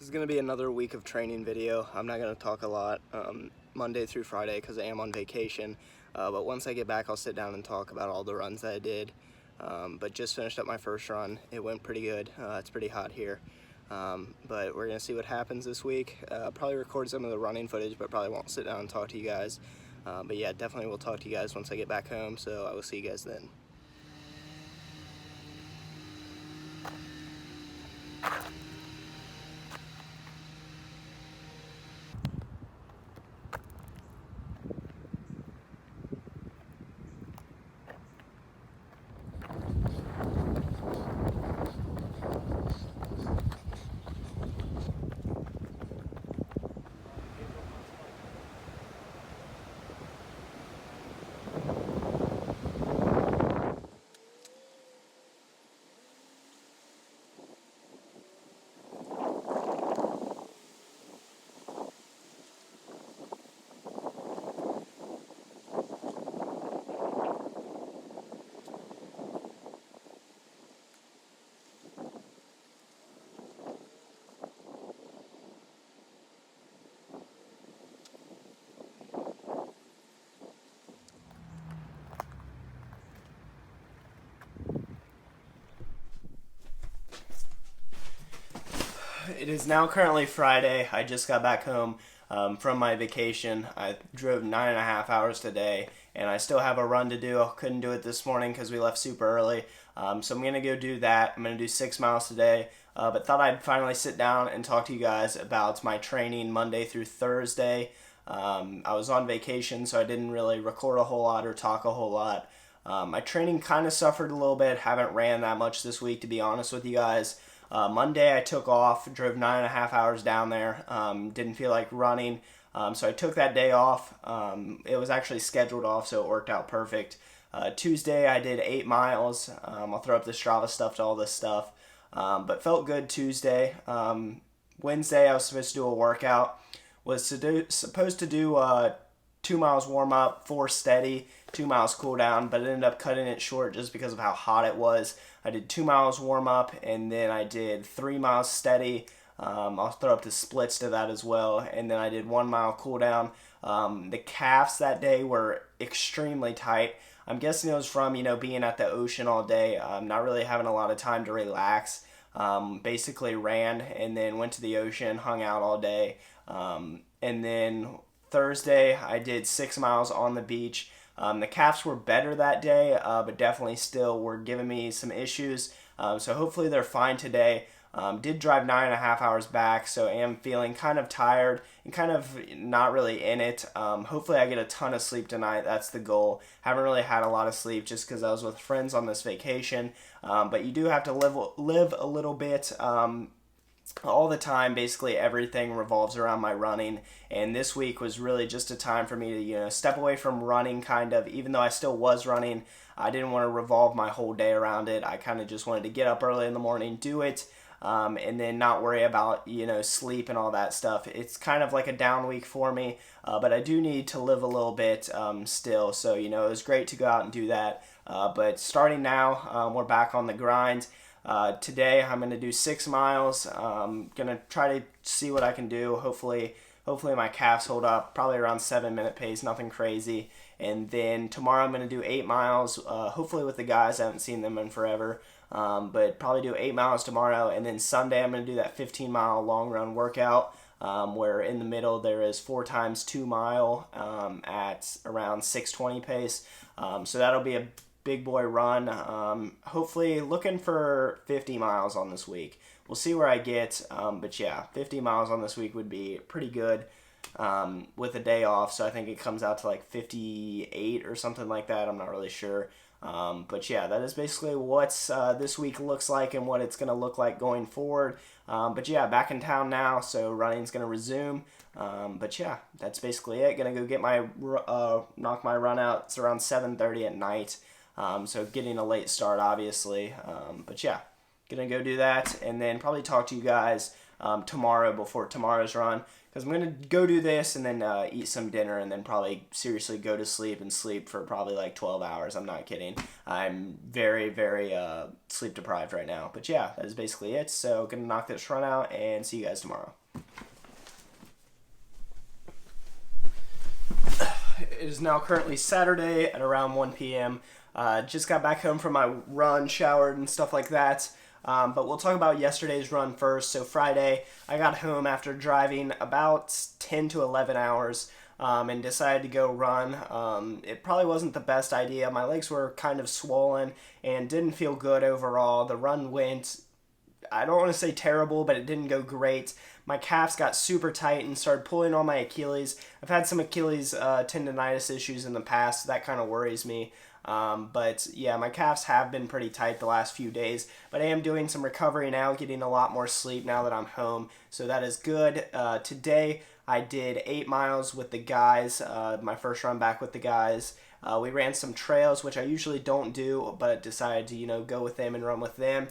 This is going to be another week of training video. I'm not going to talk a lot Monday through Friday because I am on vacation. But once I get back, I'll sit down and talk about all the runs that I did. But just finished up my first run. It went pretty good. It's pretty hot here. But we're going to see what happens this week. Probably record some of the running footage, but probably won't sit down and talk to you guys. But yeah, definitely will talk to you guys once I get back home. So I will see you guys then. It is now currently Friday. I just got back home from my vacation. I drove 9.5 hours today, and I still have a run to do. I couldn't do it this morning because we left super early. So I'm going to go do that. I'm going to do 6 miles today, but thought I'd finally sit down and talk to you guys about my training Monday through Thursday. I was on vacation, so I didn't really record a whole lot or talk a whole lot. My training kind of suffered a little bit. Haven't ran that much this week, to be honest with you guys. Monday I took off, drove 9.5 hours down there, didn't feel like running, so I took that day off. It was actually scheduled off, so it worked out perfect. Tuesday I did 8 miles. I'll throw up the Strava stuff to all this stuff, but felt good Tuesday. Wednesday I was supposed to do a workout, supposed to do 2 miles warm up, 4 steady, 2 miles cool down, but I ended up cutting it short just because of how hot it was. I did 2 miles warm up, and then I did 3 miles steady. I'll throw up the splits to that as well, and then I did 1 mile cool down. The calves that day were extremely tight. I'm guessing it was from being at the ocean all day, not really having a lot of time to relax. Basically ran and then went to the ocean, hung out all day, and then Thursday I did 6 miles on the beach. The calves were better that day, but definitely still were giving me some issues. So hopefully they're fine today. Did drive 9.5 hours back, so I am feeling kind of tired and kind of not really in it. Hopefully I get a ton of sleep tonight. That's the goal. Haven't really had a lot of sleep just because I was with friends on this vacation. But you do have to live a little bit. All the time. Basically everything revolves around my running, and this week was really just a time for me to step away from running, kind of. Even though I still was running, I didn't want to revolve my whole day around it. I kind of just wanted to get up early in the morning, do it, and then not worry about sleep and all that stuff. It's kind of like a down week for me, but I do need to live a little bit still, so it was great to go out and do that. But starting now, we're back on the grind. Today I'm going to do 6 miles. Going to try to see what I can do. Hopefully my calves hold up. Probably around 7-minute pace, nothing crazy. And then tomorrow I'm going to do 8 miles. Hopefully with the guys. I haven't seen them in forever. But probably do 8 miles tomorrow. And then Sunday I'm going to do that 15-mile long run workout. Where in the middle there is 4 times 2 mile at around 6:20 pace. So that'll be a big boy run. Hopefully looking for 50 miles on this week. We'll see where I get, but yeah, 50 miles on this week would be pretty good with a day off, so I think it comes out to like 58 or something like that. I'm not really sure. But yeah, that is basically what this week looks like and what it's going to look like going forward. But yeah, back in town now, so running's going to resume. But yeah, that's basically it. Going to go get my knock my run out. It's around 7:30 at night. So getting a late start, obviously. But yeah, gonna go do that, and then probably talk to you guys tomorrow before tomorrow's run, because I'm going to go do this and then eat some dinner and then probably seriously go to sleep and sleep for probably like 12 hours. I'm not kidding. I'm very, very sleep deprived right now. But yeah, that is basically it. So going to knock this run out and see you guys tomorrow. It is now currently Saturday at around 1 p.m. Just got back home from my run, showered, and stuff like that. But we'll talk about yesterday's run first. So Friday, I got home after driving about 10 to 11 hours and decided to go run. It probably wasn't the best idea. My legs were kind of swollen and didn't feel good overall. The run went, I don't want to say terrible, but it didn't go great. My calves got super tight and started pulling on my Achilles. I've had some Achilles tendonitis issues in the past, so that kind of worries me. But yeah, my calves have been pretty tight the last few days, but I am doing some recovery now, getting a lot more sleep now that I'm home, so that is good. Today I did 8 miles with the guys, my first run back with the guys. We ran some trails, which I usually don't do, but decided to, go with them and run with them.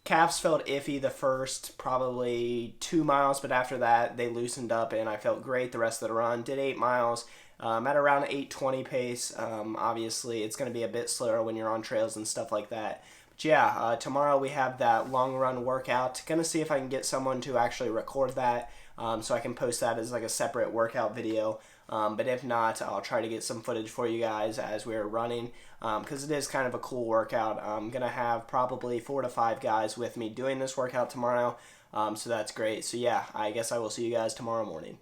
Calves felt iffy the first probably 2 miles, but after that they loosened up and I felt great the rest of the run. Did 8 miles at around 8:20 pace. Obviously, it's going to be a bit slower when you're on trails and stuff like that. But yeah, tomorrow we have that long run workout. Going to see if I can get someone to actually record that so I can post that as like a separate workout video. But if not, I'll try to get some footage for you guys as we're running because it is kind of a cool workout. I'm going to have probably 4 to 5 guys with me doing this workout tomorrow, so that's great. So yeah, I guess I will see you guys tomorrow morning.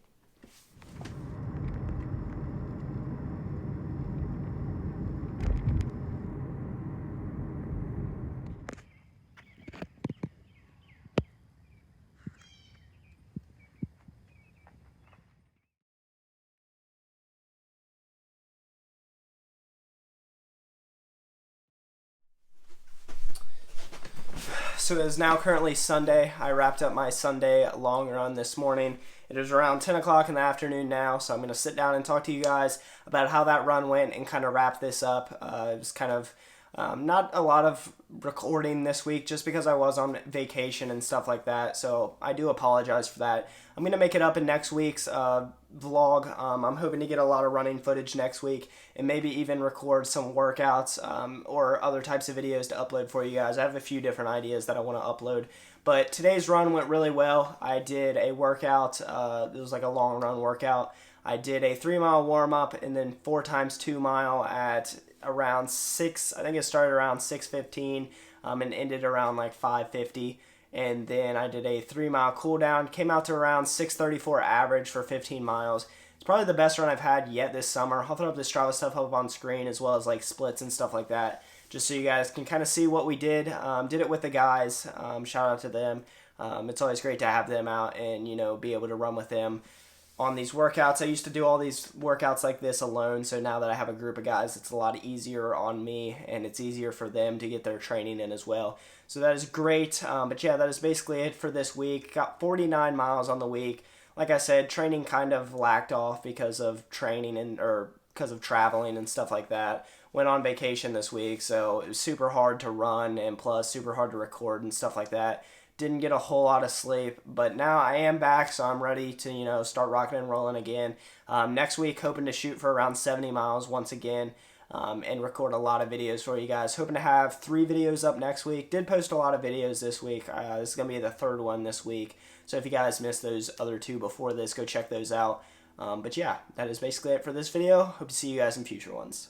So it is now currently Sunday. I wrapped up my Sunday long run this morning. It is around 10 o'clock in the afternoon now, so I'm going to sit down and talk to you guys about how that run went and kind of wrap this up. It was kind of not a lot of recording this week just because I was on vacation and stuff like that, so I do apologize for that. I'm going to make it up in next week's vlog. I'm hoping to get a lot of running footage next week and maybe even record some workouts or other types of videos to upload for you guys. I have a few different ideas that I want to upload. But today's run went really well. I did a workout. It was like a long run workout. I did a 3-mile warm-up and then 4 times 2 mile at around 6. I think it started around 6:15 and ended around like 5:50. And then I did a 3-mile cool down. Came out to around 6:34 average for 15 miles. It's probably the best run I've had yet this summer. I'll throw up the Strava stuff up on screen as well as like splits and stuff like that, just so you guys can kind of see what we did. Did it with the guys. Shout out to them. It's always great to have them out and be able to run with them on these workouts. I used to do all these workouts like this alone, so now that I have a group of guys, it's a lot easier on me and it's easier for them to get their training in as well. So that is great. But yeah, that is basically it for this week. Got 49 miles on the week. Like I said, training kind of lacked off because of training or because of traveling and stuff like that. Went on vacation this week, so it was super hard to run and plus super hard to record and stuff like that. Didn't get a whole lot of sleep, but now I am back, so I'm ready to start rocking and rolling again. Next week, hoping to shoot for around 70 miles once again and record a lot of videos for you guys. Hoping to have 3 videos up next week. Did post a lot of videos this week. This is going to be the 3rd one this week, so if you guys missed those other 2 before this, go check those out. But yeah, that is basically it for this video. Hope to see you guys in future ones.